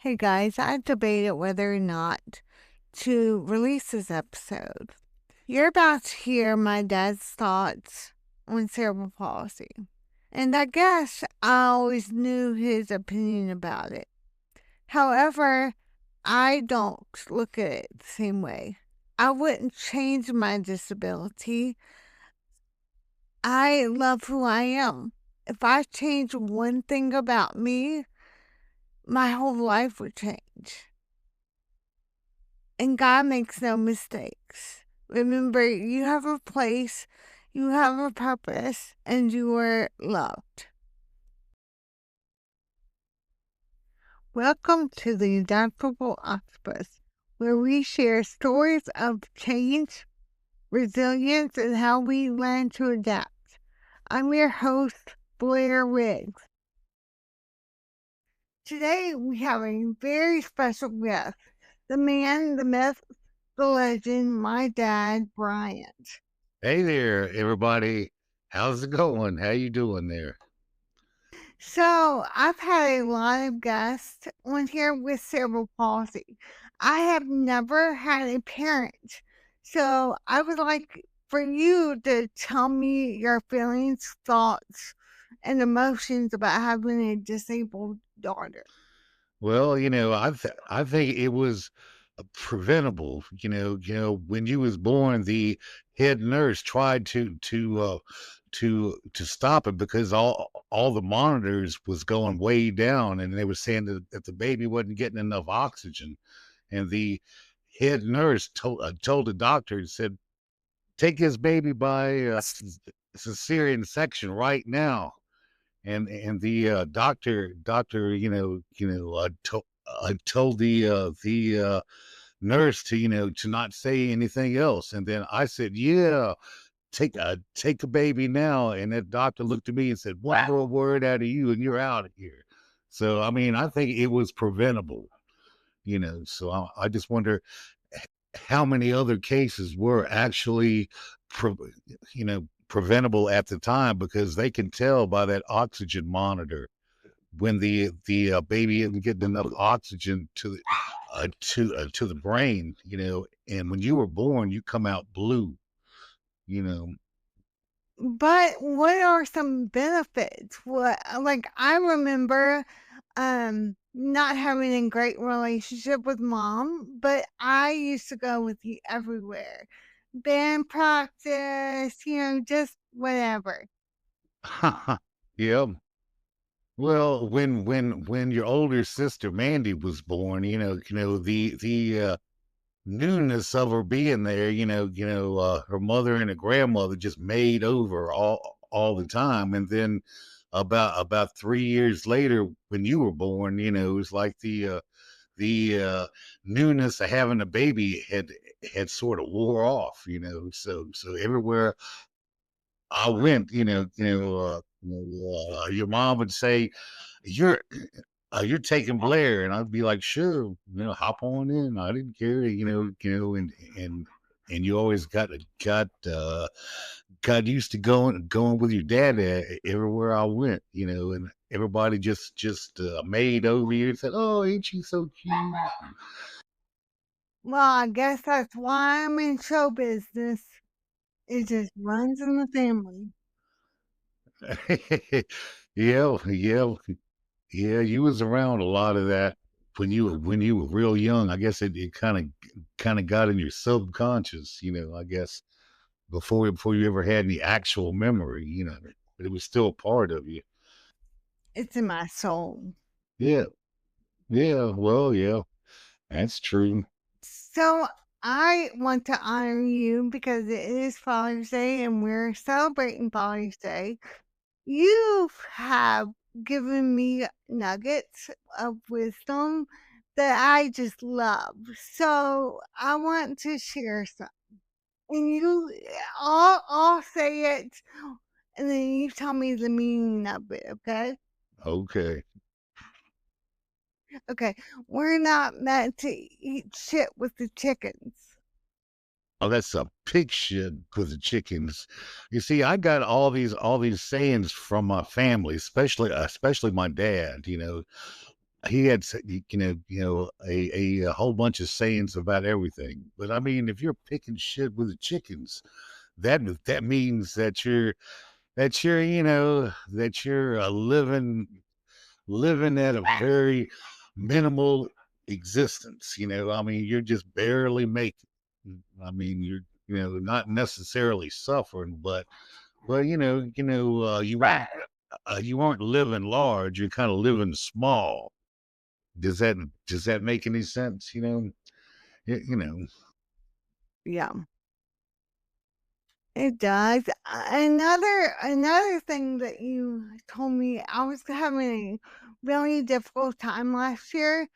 Hey guys, I debated whether or not to release this episode. You're about to hear my dad's thoughts on cerebral palsy. And I guess I always knew his opinion about it. However, I don't look at it the same way. I wouldn't change my disability. I love who I am. If I change one thing about me, my whole life would change. And God makes no mistakes. Remember, you have a place, you have a purpose, and you are loved. Welcome to the Adaptable Octopus, where we share stories of change, resilience, and how we learn to adapt. I'm your host, Blair Riggs. Today, we have a very special guest, the man, the myth, the legend, my dad, Bryant. Hey there, everybody. How's it going? How you doing there? So I've had a lot of guests on here with cerebral palsy. I have never had a parent. So I would like for you to tell me your feelings, thoughts, and emotions about having a disabled daughter. Well, I think it was preventable. When you was born, the head nurse tried to stop it because all the monitors was going way down, and they were saying that the baby wasn't getting enough oxygen, and the head nurse told the doctor and said, "Take this baby by cesarean section right now." And the doctor told the nurse to to not say anything else. And then I said, yeah, take the baby now. And that doctor looked at me and said, one more word out of you and you're out of here. So I mean, I think it was preventable. So I just wonder how many other cases were actually pre- preventable at the time, because they can tell by that oxygen monitor when the baby isn't getting enough oxygen to the brain. And when you were born, you come out blue. you know But what are some benefits? I remember not having a great relationship with mom, but I used to go with you everywhere. Band practice, just whatever. yeah. Well, when your older sister Mandy was born, the newness of her being there, her mother and her grandmother just made over all the time. And then about 3 years later, when you were born, it was like the newness of having a baby had sort of wore off. So everywhere I went, your mom would say, "You're you're taking Blair," and I'd be like, "Sure, hop on in." I didn't care, and and you always got used to going with your dad everywhere I went, and everybody just made over you and said, "Oh, ain't you so cute?" Well, I guess that's why I'm in show business. It just runs in the family. Yeah. Yeah, you was around a lot of that when you were real young. I guess it kind of got in your subconscious, I guess before you ever had any actual memory, but it was still a part of you. It's in my soul. Yeah, yeah, well, yeah, that's true. So I want to honor you because it is Father's Day and we're celebrating Father's Day. You have given me nuggets of wisdom that I just love. So I want to share some. And I'll say it, and then you tell me the meaning of it, okay? Okay. Okay. We're not meant to eat shit with the chickens. Oh, that's a pig shit with the chickens. You see, I got all these sayings from my family, especially my dad. he had a whole bunch of sayings about everything. But I mean, if you're picking shit with the chickens, that means that you're living at a very minimal existence. I mean, you're just barely making. I mean, you're not necessarily suffering, but you aren't living large. You're kind of living small. Does that make any sense? Yeah, it does. Another thing that you told me, I was having a really difficult time last year,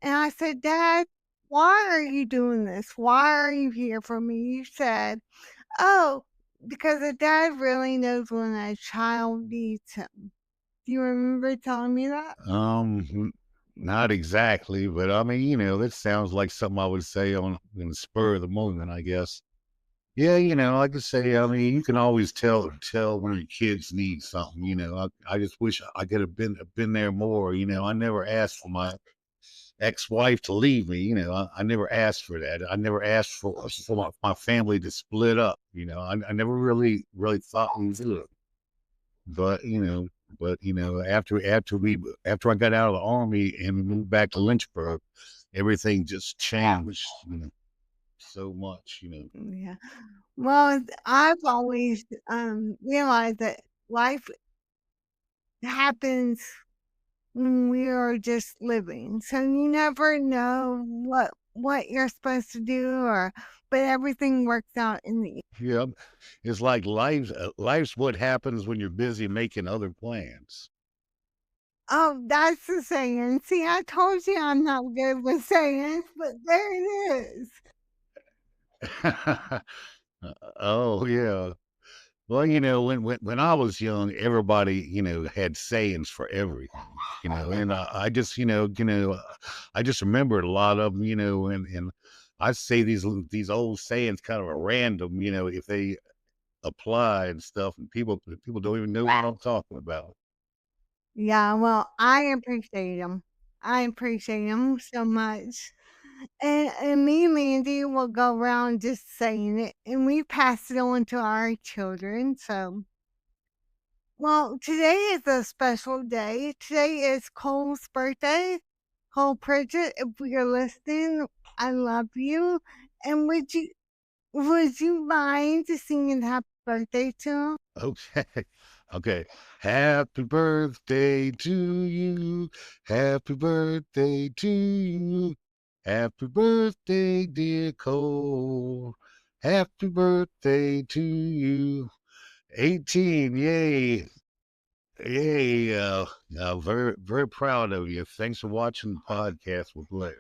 and I said, "Dad, why are you doing this? Why are you here for me?" You said, "Oh, because a dad really knows when a child needs him." Do you remember telling me that? Not exactly, but I mean, that sounds like something I would say on in the spur of the moment, I guess. Yeah, like I say, I mean, you can always tell when your kids need something. I just wish I could have been there more. I never asked for my ex-wife to leave me. I never asked for that. I never asked for my family to split up. I never really thought we would. But after I got out of the army and we moved back to Lynchburg, everything just changed, so much. Yeah. Well, I've always, realized that life happens when we are just living, so you never know what you're supposed to do but everything works out in the. Yeah, it's like life's what happens when you're busy making other plans. Oh, that's the saying. See, I told you I'm not good with sayings, but there it is. Oh yeah. Well, when I was young, everybody, had sayings for everything, and I just, I just remembered a lot of them, and I say these old sayings kind of at random, if they apply and stuff, and people don't even know what I'm talking about. Yeah, well, I appreciate them. I appreciate them so much. And me and Mandy will go around just saying it, and we pass it on to our children. So, well, today is a special day. Today is Cole's birthday. Cole Pritchett, if you're listening, I love you. And would you mind singing happy birthday to him? Okay. Okay. Happy birthday to you. Happy birthday to you. Happy birthday, dear Cole. Happy birthday to you. 18. Yay. Yay. Very, very proud of you. Thanks for watching the podcast with Blair.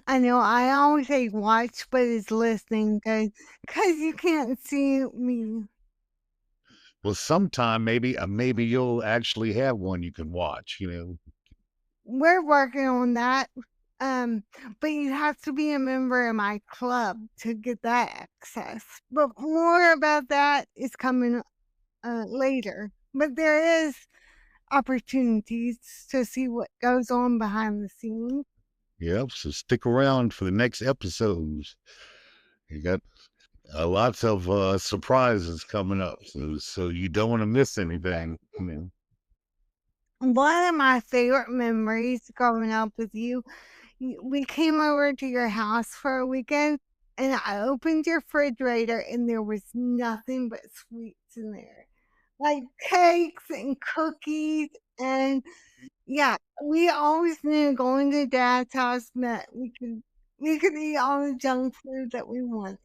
I know I always say watch, but it's listening because you can't see me. Well, sometime maybe you'll actually have one you can watch. We're working on that. Um, but you have to be a member of my club to get that access. But more about that is coming later. But there is opportunities to see what goes on behind the scenes. Yep. So stick around for the next episodes. You got lots of surprises coming up, so you don't want to miss anything. One of my favorite memories growing up with you, we came over to your house for a weekend, and I opened your refrigerator, and there was nothing but sweets in there, like cakes and cookies. And yeah, we always knew going to dad's house meant we could eat all the junk food that we wanted.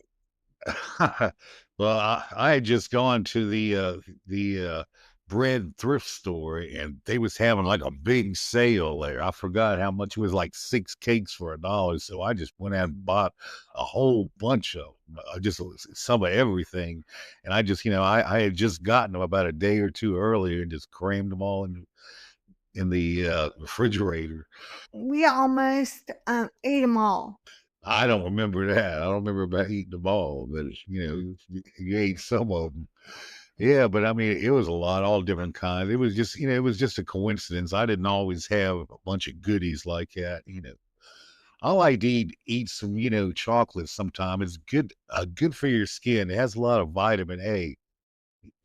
Well, I had just gone to the bread thrift store, and they was having like a big sale there. I forgot how much it was, like 6 cakes for $1. So I just went out and bought a whole bunch of 'em, just some of everything. And I just, I had just gotten them about a day or two earlier and just crammed them all in the refrigerator. We almost ate them all. I don't remember that. I don't remember about eating them all, but you ate some of them. Yeah, but I mean, it was a lot, all different kinds. It was just, it was just a coincidence. I didn't always have a bunch of goodies like that. I like to eat some, chocolate sometime. It's good for your skin. It has a lot of vitamin A.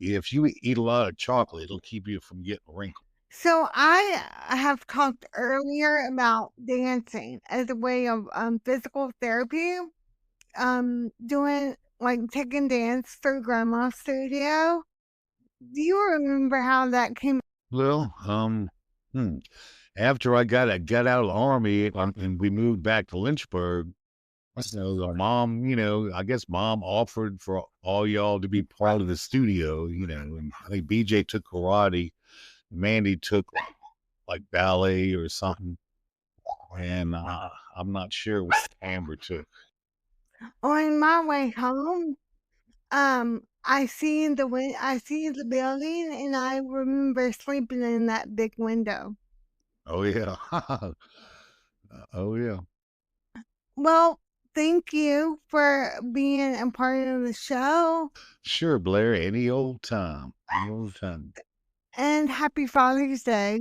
If you eat a lot of chocolate, it'll keep you from getting wrinkles. So I have talked earlier about dancing as a way of physical therapy. Doing like taking dance through grandma's studio. Do you remember how that came? Well, hmm, after I got out of the army and we moved back to Lynchburg, our mom, I guess mom offered for all y'all to be part of the studio. And I think BJ took karate, Mandy took like ballet or something, and I'm not sure what Amber took. On my way home, I see the building, and I remember sleeping in that big window. Oh yeah, oh yeah. Well, thank you for being a part of the show, Sure, Blair. Any old time. and happy Father's Day.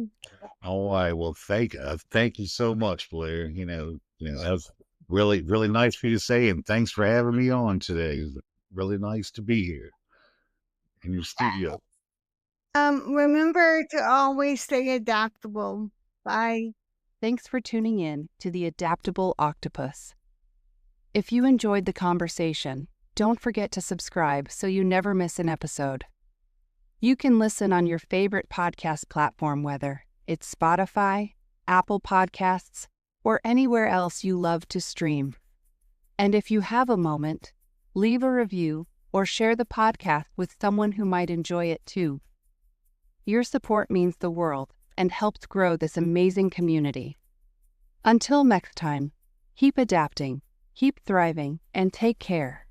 All right. Well, thank you so much, Blair. That was really, really nice for you to say, and thanks for having me on today. It was really nice to be here in your studio. Remember to always stay adaptable. Bye. Thanks for tuning in to the Adaptable Octopus. If you enjoyed the conversation, don't forget to subscribe so you never miss an episode. You can listen on your favorite podcast platform, whether it's Spotify, Apple Podcasts, or anywhere else you love to stream. And if you have a moment, leave a review or share the podcast with someone who might enjoy it too. Your support means the world and helps grow this amazing community. Until next time, keep adapting, keep thriving, and take care.